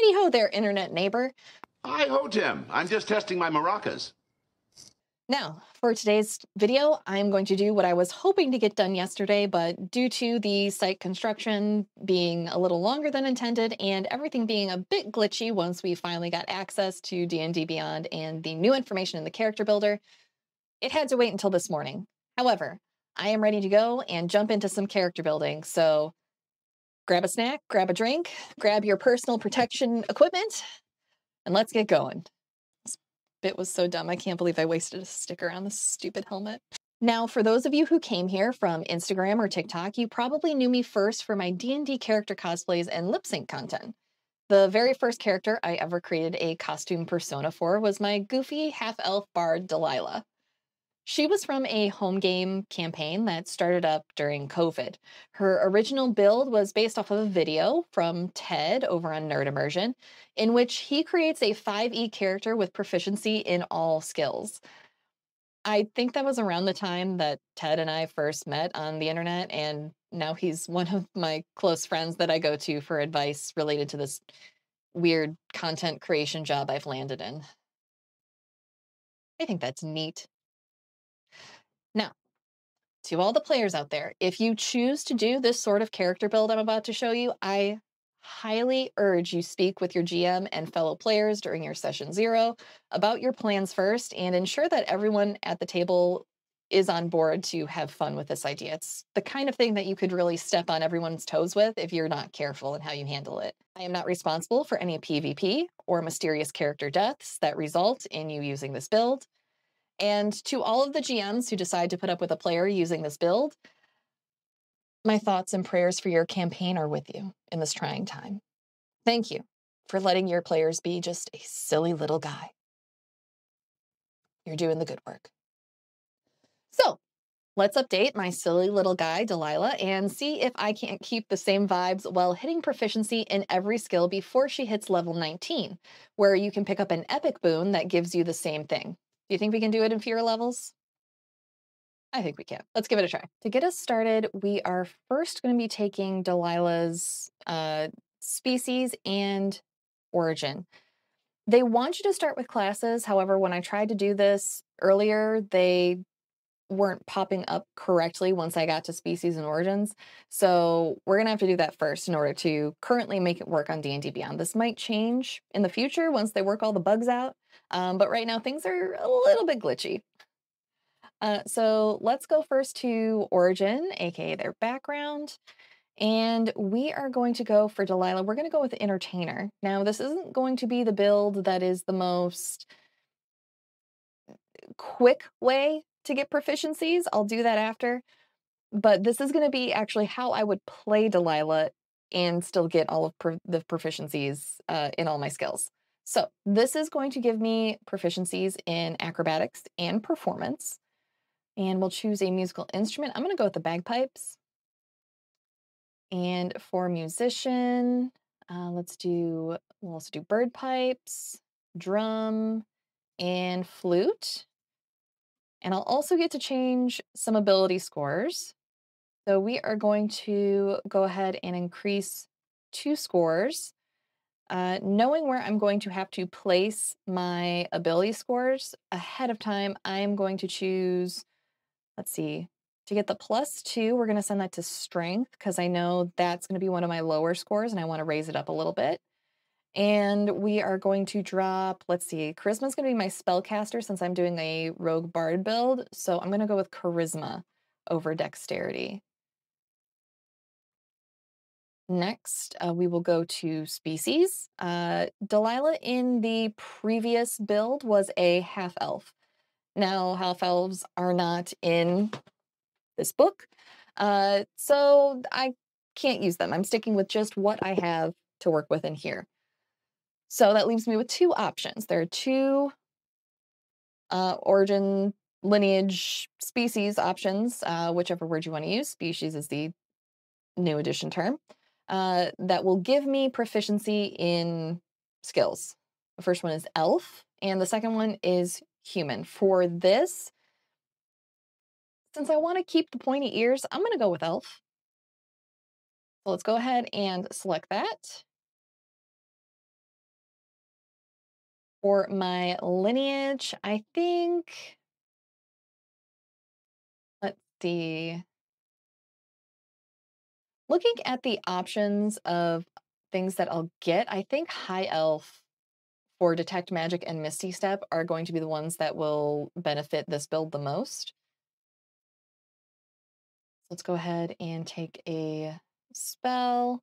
Heidi-ho there, internet neighbor. Hi ho, Tim. I'm just testing my maracas. Now, for today's video, I'm going to do what I was hoping to get done yesterday, but due to the site construction being a little longer than intended and everything being a bit glitchy once we finally got access to D&D Beyond and the new information in the character builder, it had to wait until this morning. However, I am ready to go and jump into some character building, so grab a snack, grab a drink, grab your personal protection equipment, and let's get going. This bit was so dumb. I can't believe I wasted a sticker on this stupid helmet. Now, for those of you who came here from Instagram or TikTok, you probably knew me first for my D&D character cosplays and lip sync content. The very first character I ever created a costume persona for was my goofy half-elf bard Delilah. She was from a home game campaign that started up during COVID. Her original build was based off of a video from Ted over on Nerd Immersion, in which he creates a 5e character with proficiency in all skills. I think that was around the time that Ted and I first met on the internet, and now he's one of my close friends that I go to for advice related to this weird content creation job I've landed in. I think that's neat. Now, to all the players out there, if you choose to do this sort of character build I'm about to show you, I highly urge you speak with your GM and fellow players during your session 0 about your plans first and ensure that everyone at the table is on board to have fun with this idea. It's the kind of thing that you could really step on everyone's toes with if you're not careful in how you handle it. I am not responsible for any PvP or mysterious character deaths that result in you using this build. And to all of the GMs who decide to put up with a player using this build, my thoughts and prayers for your campaign are with you in this trying time. Thank you for letting your players be just a silly little guy. You're doing the good work. So, let's update my silly little guy, Delilah, and see if I can't keep the same vibes while hitting proficiency in every skill before she hits level 19, where you can pick up an epic boon that gives you the same thing. Do you think we can do it in fewer levels? I think we can. Let's give it a try. To get us started, we are first going to be taking Delilah's species and origin. They want you to start with classes. However, when I tried to do this earlier, they weren't popping up correctly once I got to species and origins. So we're going to have to do that first in order to currently make it work on D&D Beyond. This might change in the future once they work all the bugs out. But right now things are a little bit glitchy. So let's go first to origin, aka their background. And we are going to go for Delilah. We're going to go with entertainer. Now, this isn't going to be the build that is the most quick way to get proficiencies. I'll do that after. But this is going to be actually how I would play Delilah and still get all of the proficiencies in all my skills. So this is going to give me proficiencies in acrobatics and performance. And we'll choose a musical instrument. I'm going to go with the bagpipes. And for musician, we'll also do bird pipes, drum, and flute. And I'll also get to change some ability scores. So we are going to go ahead and increase 2 scores. Knowing where I'm going to have to place my ability scores ahead of time, I'm going to choose, let's see, to get the +2, we're going to send that to strength because I know that's going to be one of my lower scores and I want to raise it up a little bit. And we are going to drop, let's see, charisma is going to be my spellcaster since I'm doing a rogue bard build. So I'm going to go with charisma over dexterity. Next, we will go to species. Delilah in the previous build was a half-elf. Now, half-elves are not in this book, so I can't use them. I'm sticking with just what I have to work with in here. So that leaves me with 2 options. There are 2 origin, lineage, species options, whichever word you want to use. Species is the new edition term. That will give me proficiency in skills. The first one is elf, and the second one is human. For this, since I want to keep the pointy ears, I'm going to go with elf. So let's go ahead and select that. For my lineage, I think, let's see. Looking at the options of things that I'll get, I think High Elf for Detect Magic and Misty Step are going to be the ones that will benefit this build the most. Let's go ahead and take a spell.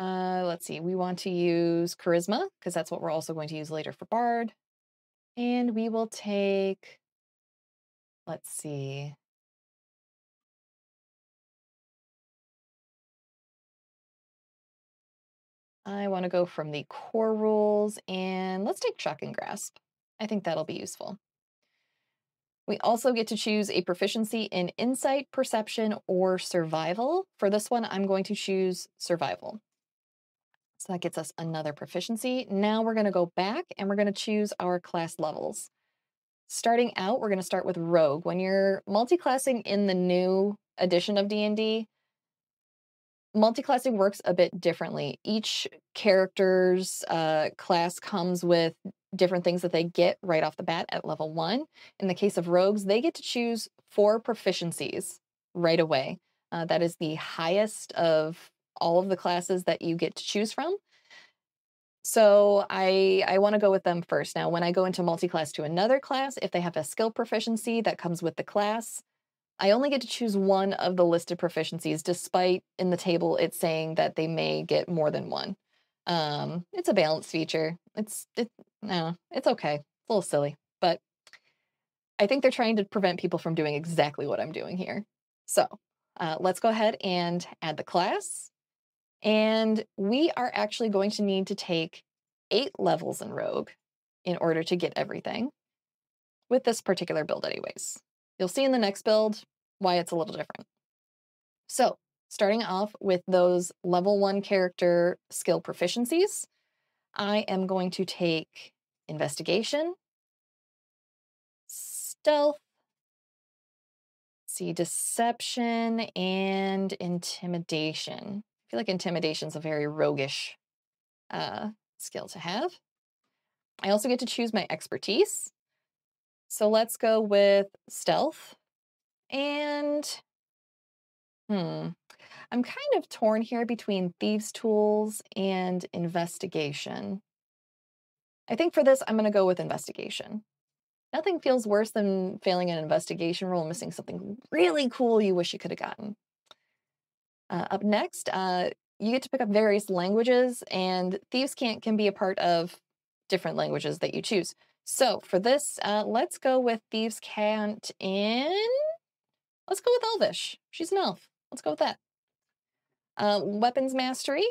Let's see, we want to use Charisma, because that's what we're also going to use later for Bard. And we will take, let's see. I want to go from the core rules, and let's take Shock and Grasp. I think that'll be useful. We also get to choose a proficiency in Insight, Perception, or Survival. For this one, I'm going to choose Survival. So that gets us another proficiency. Now we're going to go back and we're going to choose our class levels. Starting out, we're going to start with Rogue. When you're multiclassing in the new edition of D&D, multiclassing works a bit differently. Each character's class comes with different things that they get right off the bat at level 1. In the case of rogues, they get to choose 4 proficiencies right away. That is the highest of all of the classes that you get to choose from. So I want to go with them first. Now, when I go into multiclass to another class, if they have a skill proficiency that comes with the class, I only get to choose one of the listed proficiencies, despite in the table it's saying that they may get more than one. It's a balance feature. No, it's okay. It's a little silly, but I think they're trying to prevent people from doing exactly what I'm doing here. So let's go ahead and add the class. And we are actually going to need to take 8 levels in Rogue in order to get everything with this particular build anyways. You'll see in the next build why it's a little different. So starting off with those level 1 character skill proficiencies, I am going to take Investigation, Stealth, see, Deception, and Intimidation. I feel like Intimidation is a very roguish skill to have. I also get to choose my expertise. So let's go with Stealth. And, I'm kind of torn here between Thieves' Tools and Investigation. I think for this, I'm going to go with Investigation. Nothing feels worse than failing an investigation roll and missing something really cool you wish you could have gotten. Up next, you get to pick up various languages, and Thieves' Cant can be a part of different languages that you choose. So for this, let's go with Thieves' Cant in... Let's go with Elvish. She's an elf. Let's go with that. Weapons Mastery.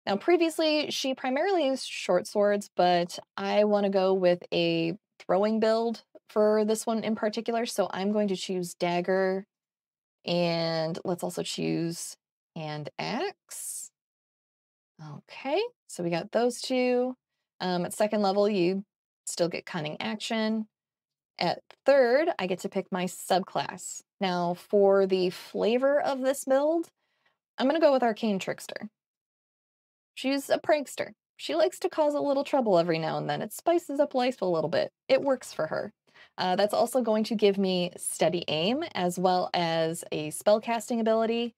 Now, previously, she primarily used short swords, but I want to go with a throwing build for this one in particular, so I'm going to choose Dagger, and let's also choose Hand Axe. Okay, so we got those two. At second level, you still get Cunning Action. At third, I get to pick my subclass. Now, for the flavor of this build, I'm going to go with Arcane Trickster. She's a prankster. She likes to cause a little trouble every now and then. It spices up life a little bit. It works for her. That's also going to give me steady aim as well as a spell casting ability.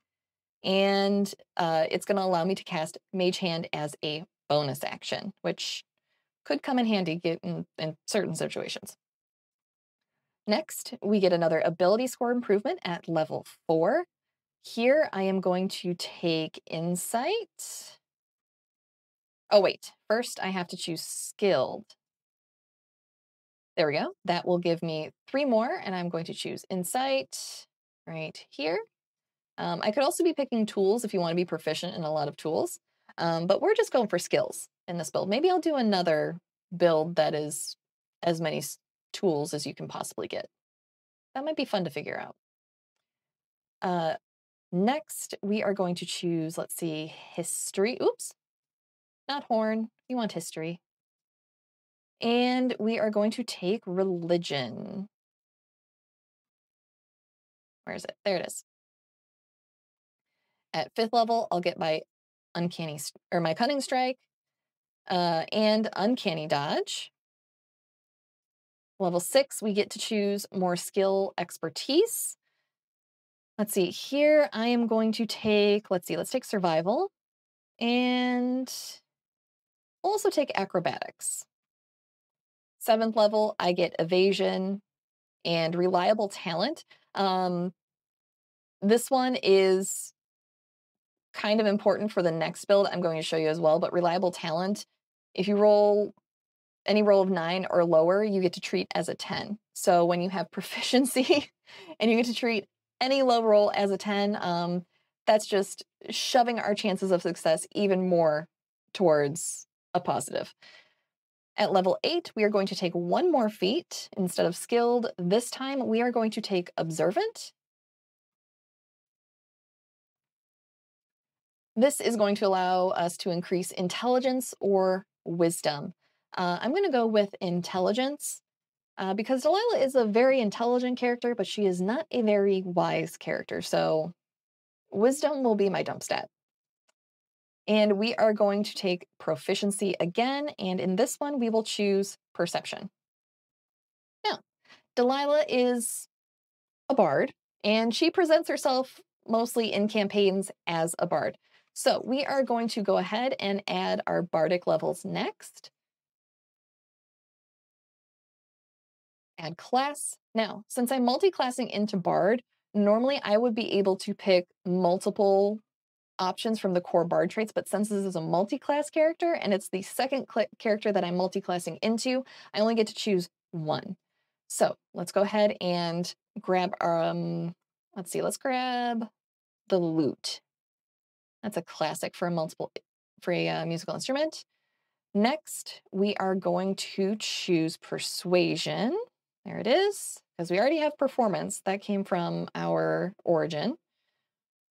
And it's going to allow me to cast Mage Hand as a bonus action, which could come in handy in certain situations. Next, we get another ability score improvement at level 4. Here, I am going to take Insight. Oh, wait. First, I have to choose Skilled. There we go. That will give me 3 more, and I'm going to choose Insight right here. I could also be picking tools if you want to be proficient in a lot of tools, but we're just going for skills in this build. Maybe I'll do another build that is as many tools as you can possibly get. That might be fun to figure out. Next, we are going to choose, let's see, History. Oops, not Horn. You want History. And we are going to take Religion. Where is it? There it is. At 5th level, I'll get my my Cunning Strike. and uncanny dodge. Level 6, we get to choose more skill expertise. Let's see, here I am going to take, let's take survival and also take acrobatics. 7th level, I get evasion and reliable talent. This one is kind of important for the next build I'm going to show you as well, but reliable talent, if you roll any roll of 9 or lower, you get to treat as a 10. So when you have proficiency and you get to treat any low roll as a 10, that's just shoving our chances of success even more towards a positive. At level 8, we are going to take one more feat instead of skilled. This time we are going to take observant. This is going to allow us to increase intelligence or wisdom. I'm going to go with intelligence because Delilah is a very intelligent character, but she is not a very wise character. So wisdom will be my dump stat. And we are going to take proficiency again. And in this one, we will choose perception. Now, Delilah is a bard, and she presents herself mostly in campaigns as a bard. So we are going to go ahead and add our bardic levels next. Add class. Now, since I'm multi-classing into bard, normally I would be able to pick multiple options from the core bard traits, but since this is a multi-class character and it's the second character that I'm multi-classing into, I only get to choose one. So let's go ahead and grab our, let's grab the lute. That's a classic for a musical instrument. Next, we are going to choose persuasion. There it is, because we already have performance. That came from our origin.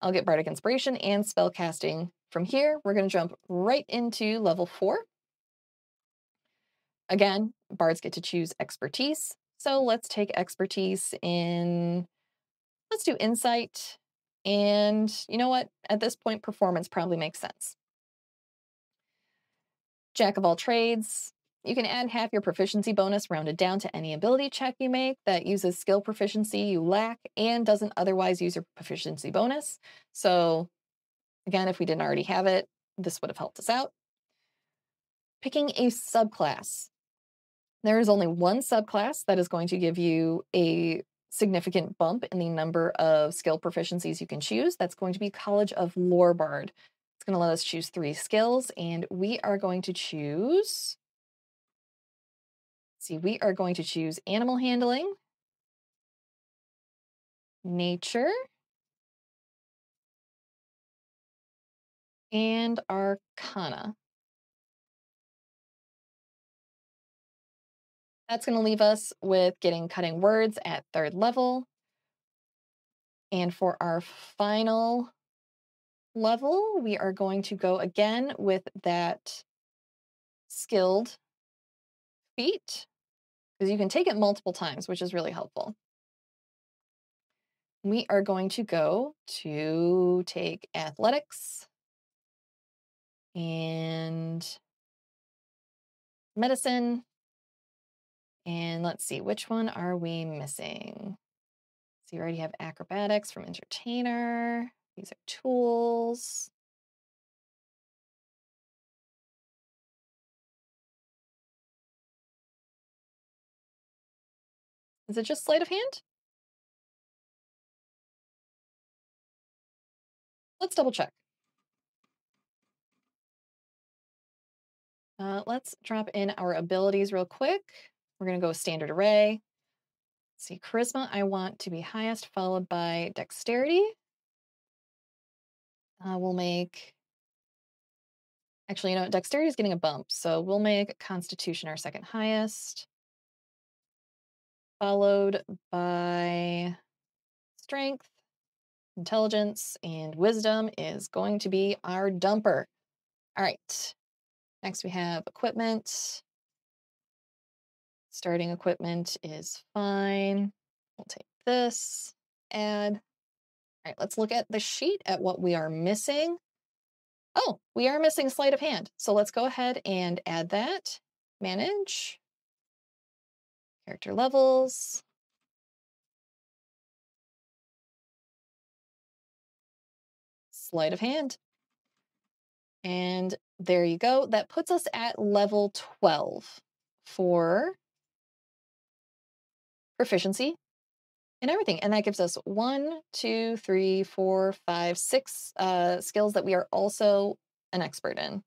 I'll get bardic inspiration and spell casting. From here, we're going to jump right into level 4. Again, bards get to choose expertise. So let's take expertise in, let's do insight. And you know what? At this point, performance probably makes sense. Jack of all trades. You can add half your proficiency bonus rounded down to any ability check you make that uses skill proficiency you lack and doesn't otherwise use your proficiency bonus. So again, if we didn't already have it, this would have helped us out. Picking a subclass. There is only one subclass that is going to give you a significant bump in the number of skill proficiencies you can choose. That's going to be College of Lore Bard. It's going to let us choose 3 skills, and we are going to choose, we are going to choose animal handling, nature, and arcana. That's going to leave us with getting cutting words at 3rd level. And for our final level, we are going to go again with that skilled feat, because you can take it multiple times, which is really helpful. We are going to go to take athletics and medicine. And let's see, which one are we missing? So you already have acrobatics from entertainer. These are tools. Is it just sleight of hand? Let's double check. Let's drop in our abilities real quick. We're going to go standard array. Let's see, charisma, I want to be highest, followed by dexterity. We'll make, actually, you know, dexterity is getting a bump, so we'll make constitution our second highest, followed by strength, intelligence, and wisdom is going to be our dumper. All right, next we have equipment. Starting equipment is fine. We'll take this, add. All right, let's look at the sheet at what we are missing. Oh, we are missing sleight of hand. So let's go ahead and add that. Manage, character levels, sleight of hand. And there you go. That puts us at level 12 for proficiency and everything. And that gives us 1, 2, 3, 4, 5, 6 skills that we are also an expert in.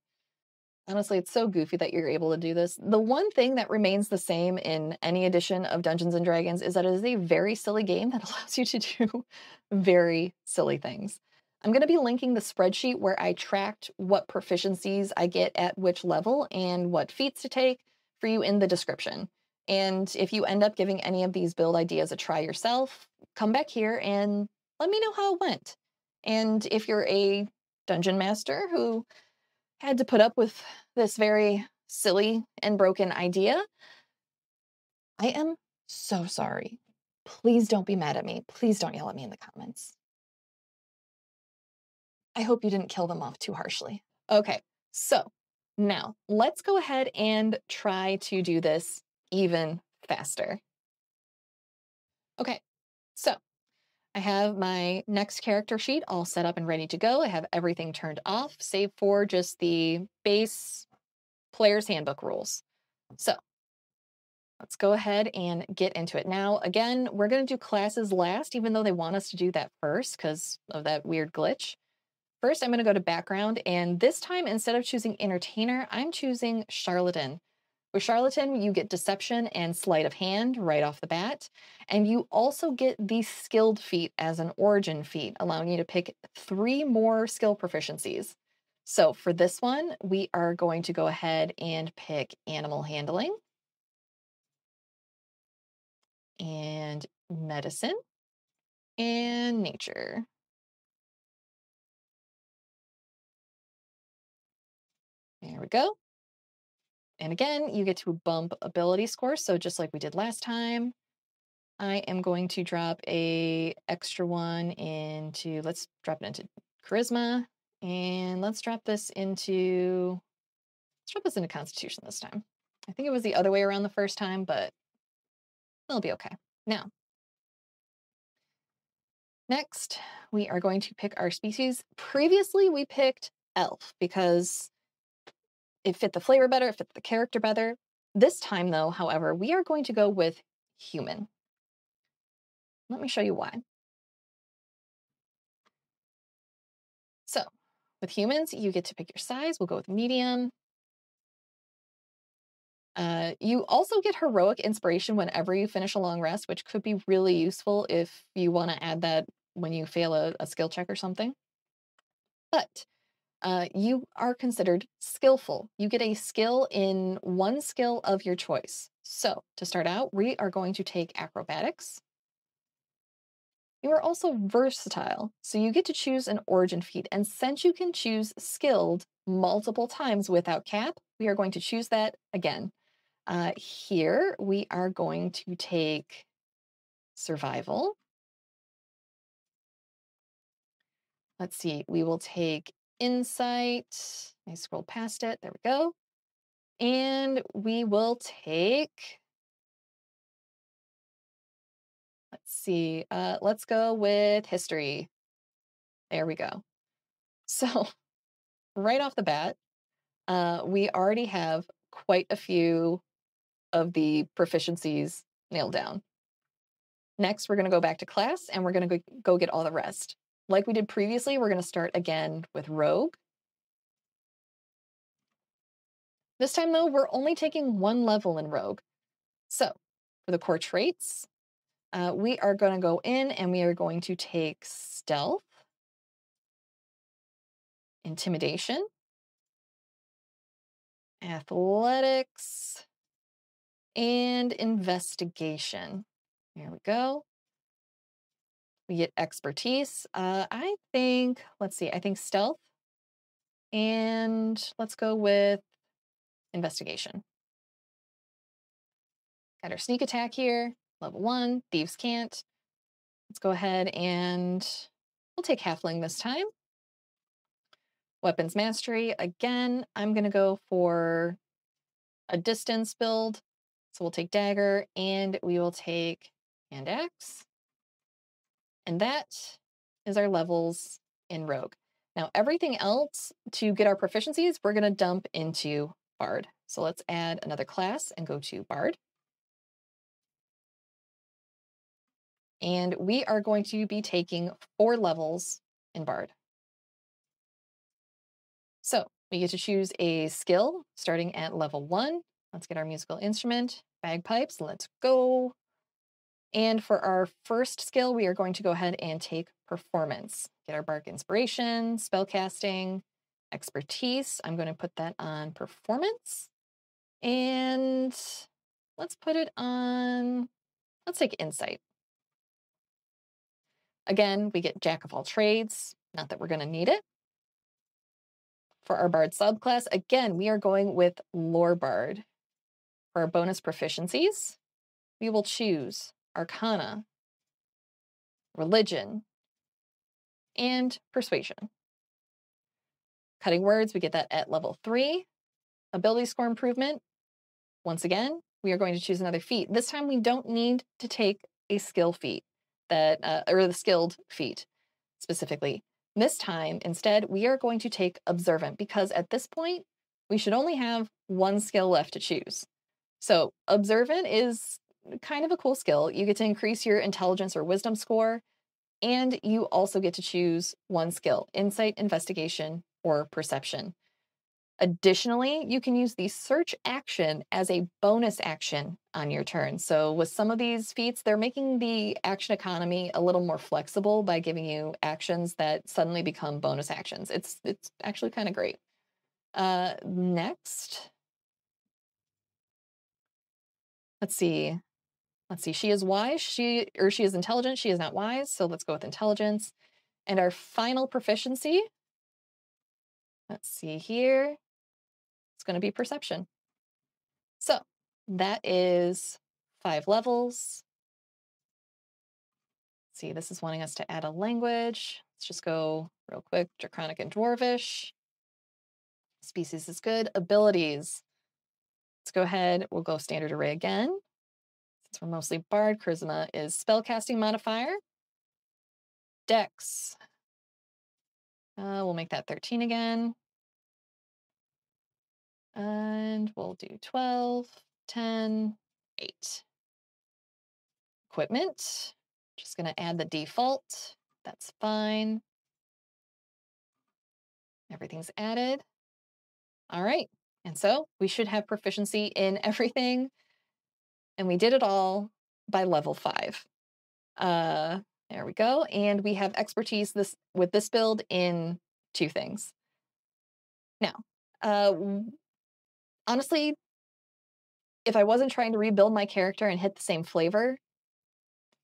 Honestly, it's so goofy that you're able to do this. The one thing that remains the same in any edition of Dungeons and Dragons is that it is a very silly game that allows you to do very silly things. I'm going to be linking the spreadsheet where I tracked what proficiencies I get at which level and what feats to take for you in the description. And if you end up giving any of these build ideas a try yourself, come back here and let me know how it went. And if you're a dungeon master who had to put up with this very silly and broken idea, I am so sorry. Please don't be mad at me. Please don't yell at me in the comments. I hope you didn't kill them off too harshly. Okay, so now let's go ahead and try to do this even faster. Okay, so I have my next character sheet all set up and ready to go. I have everything turned off, save for just the base player's handbook rules. So let's go ahead and get into it. Now, again, we're going to do classes last, even though they want us to do that first because of that weird glitch. First, I'm going to go to background, and this time, instead of choosing entertainer, I'm choosing charlatan. With charlatan, you get deception and sleight of hand right off the bat, and you also get the skilled feat as an origin feat, allowing you to pick 3 more skill proficiencies. So for this one, we are going to go ahead and pick animal handling and medicine and nature. There we go. And again, you get to bump ability scores. So just like we did last time, I am going to drop a extra one into, let's drop it into charisma, and let's drop this into constitution this time. I think it was the other way around the first time, but it'll be okay. Now, next, we are going to pick our species. Previously, we picked elf because it fit the flavor better, it fit the character better. This time, though, however, we are going to go with human. Let me show you why. So, with humans, you get to pick your size. We'll go with medium. You also get heroic inspiration whenever you finish a long rest, which could be really useful if you want to add that when you fail a skill check or something. But you are considered skillful. You get a skill in one skill of your choice. So to start out, we are going to take acrobatics. You are also versatile, so you get to choose an origin feat. And since you can choose skilled multiple times without cap, we are going to choose that again. Here we are going to take survival. Let's see, we will take insight. I scrolled past it. There we go. And we will take, let's see, let's go with history. There we go. So right off the bat, we already have quite a few of the proficiencies nailed down. Next, we're going to go back to class and we're going to go get all the rest. Like we did previously, we're going to start again with rogue. This time, though, we're only taking 1 level in rogue. So for the core traits, we are going to go in and we are going to take stealth, intimidation, athletics, and investigation. There we go. We get expertise. I think, let's see, I think stealth. And let's go with investigation. Got our sneak attack here, level 1, thieves can't. Let's go ahead and we'll take halfling this time. Weapons mastery, again, I'm going to go for a distance build. So we'll take dagger and we will take hand axe. And that is our levels in rogue. Now, everything else to get our proficiencies, we're going to dump into bard. So let's add another class and go to bard. And we are going to be taking 4 levels in bard. So we get to choose a skill starting at level 1. Let's get our musical instrument, bagpipes, let's go. And for our first skill, we are going to go ahead and take performance. Get our bark inspiration, spellcasting, expertise. I'm going to put that on performance. And let's put it on, let's take insight. Again, we get jack of all trades. Not that we're going to need it. For our bard subclass, again, we are going with lore bard. For our bonus proficiencies, we will choose arcana, religion, and persuasion. Cutting words, we get that at level 3. Ability score improvement, once again, we are going to choose another feat. This time we don't need to take a skill feat that, or the skilled feat specifically. This time, instead, we are going to take observant because at this point, we should only have 1 skill left to choose. So observant is kind of a cool skill. You get to increase your intelligence or wisdom score, and you also get to choose 1 skill, insight, investigation, or perception. Additionally, you can use the search action as a bonus action on your turn. So with some of these feats, they're making the action economy a little more flexible by giving you actions that suddenly become bonus actions. It's actually kind of great. Next, let's see. She is wise. She is intelligent. She is not wise. So let's go with intelligence. And our final proficiency, let's see here. It's going to be perception. So that is 5 levels. Let's see, this is wanting us to add a language. Let's just go real quick. Draconic and Dwarvish. Species is good. Abilities. Let's go ahead. We'll go standard array again. Since we're mostly bard, charisma is spellcasting modifier. Dex. We'll make that 13 again. And we'll do 12, 10, 8. Equipment. Just going to add the default. That's fine. Everything's added. All right. And so we should have proficiency in everything. And we did it all by level 5. There we go. And we have expertise with this build in 2 things. Now, honestly, if I wasn't trying to rebuild my character and hit the same flavor,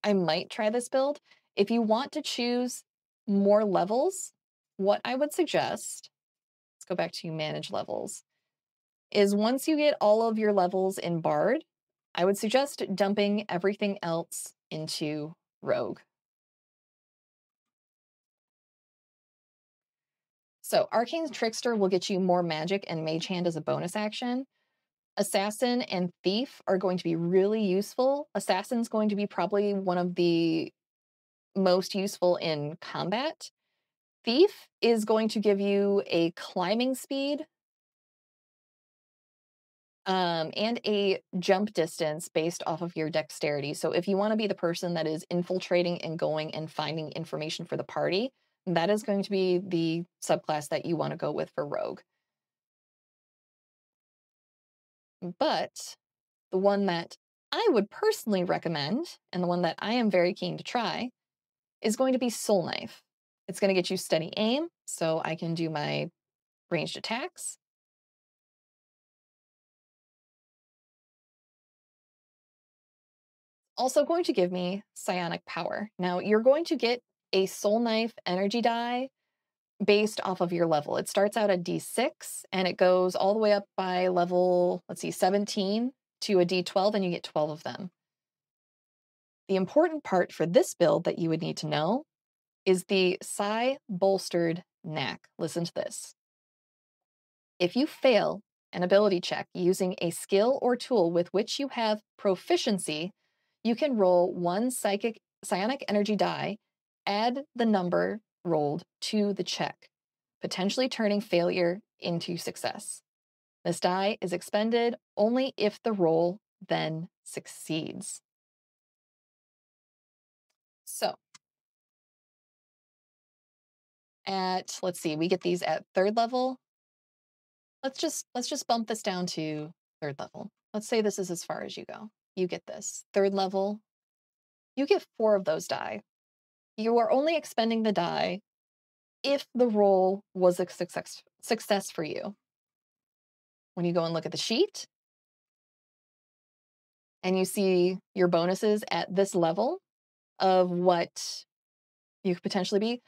I might try this build. If you want to choose more levels, what I would suggest, let's go back to manage levels, is once you get all of your levels in Bard, I would suggest dumping everything else into Rogue. So Arcane Trickster will get you more magic and Mage Hand as a bonus action. Assassin and Thief are going to be really useful. Assassin's going to be probably one of the most useful in combat. Thief is going to give you a climbing speed and a jump distance based off of your dexterity. So if you want to be the person that is infiltrating and going and finding information for the party, that is going to be the subclass that you want to go with for Rogue. But the one that I would personally recommend, and the one that I am very keen to try, is going to be Soul Knife. It's going to get you steady aim, so I can do my ranged attacks. Also going to give me psionic power. Now, you're going to get a Soul Knife energy die based off of your level. It starts out at D6 and it goes all the way up by level, let's see, 17 to a D12, and you get 12 of them. The important part for this build that you would need to know is the psi bolstered knack. Listen to this. If you fail an ability check using a skill or tool with which you have proficiency, you can roll one psionic energy die, add the number rolled to the check, potentially turning failure into success. This die is expended only if the roll then succeeds. So, let's see, we get these at 3rd level. Let's just bump this down to 3rd level. Let's say this is as far as you go. You get this. 3rd level, you get 4 of those die. You are only expending the die if the roll was a success for you. When you go and look at the sheet and you see your bonuses at this level of what you could potentially be,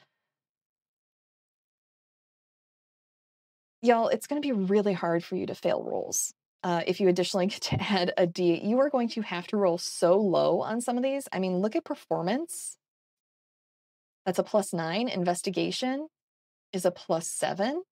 y'all, it's going to be really hard for you to fail rolls. If you additionally get to add a D, you are going to have to roll so low on some of these. I mean, look at performance. That's a +9. Investigation is a +7.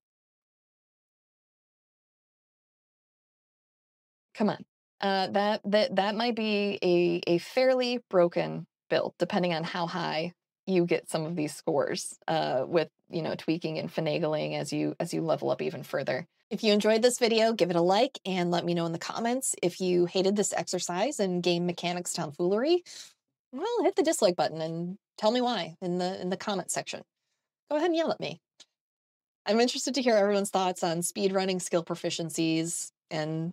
Come on. That might be a fairly broken build, depending on how high you get some of these scores, with, you know, tweaking and finagling as you level up even further. If you enjoyed this video, give it a like and let me know in the comments. If you hated this exercise and game mechanics tomfoolery, well, hit the dislike button and tell me why in the comment section. Go ahead and yell at me. I'm interested to hear everyone's thoughts on speedrunning skill proficiencies, and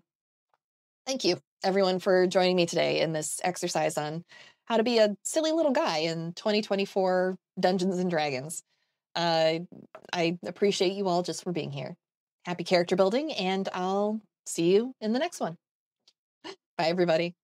thank you everyone for joining me today in this exercise on how to be a silly little guy in 2024 Dungeons and Dragons. I appreciate you all just for being here. Happy character building, and I'll see you in the next one. Bye, everybody.